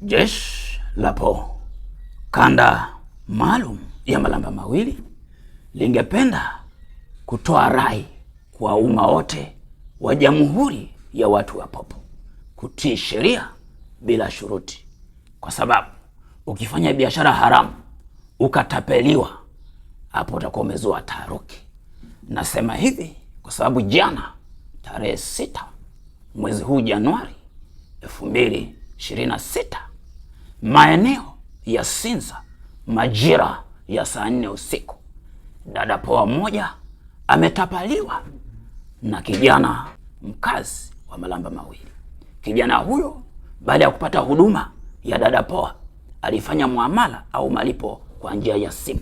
Jeshi la POO kanda maalum ya Malamba Mawili lingependa kutoa rai kwa umma wote wa Jamhuri ya Watu wa Popo kutii sheria bila shuruti, kwa sababu ukifanya biashara haramu ukatapeliwa, hapo utakuwa umezua taharuki. Nasema hivi kwa sababu jana tarehe 6 mwezi huu Januari 2026 maeneo ya Sinza majira ya saa 4 usiku, dada poa mmoja ametapaliwa na kijana mkazi wa Malamba Mawili. Kijana huyo baada ya kupata huduma ya dada poa alifanya muamala au malipo kwa njia ya simu.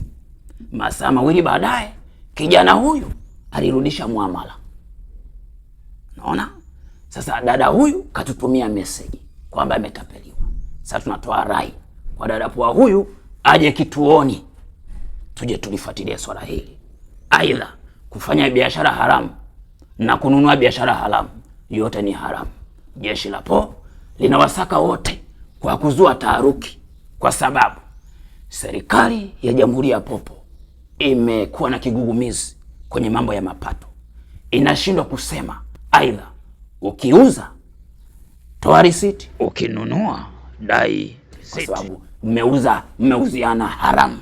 Masaa mawili baadaye kijana huyu alirudisha muamala. Naona sasa dada huyu katutumia message kwamba ametapeliwa. Sasa tunatoa rai kwa dada poa huyu aje kituoni tuje tulifuatilie swala hili. Aidha, kufanya biashara haramu na kununua biashara haramu yote ni haramu. Jeshi la POO linawasaka wote kwa kuzua taharuki, kwa sababu serikali ya Jamhuri ya Popo imekuwa na kigugumizi kwenye mambo ya mapato. Inashindwa kusema aidha ukiuza toa risiti, ukinunua dai risiti, kwa sababu mmeuziana haramu.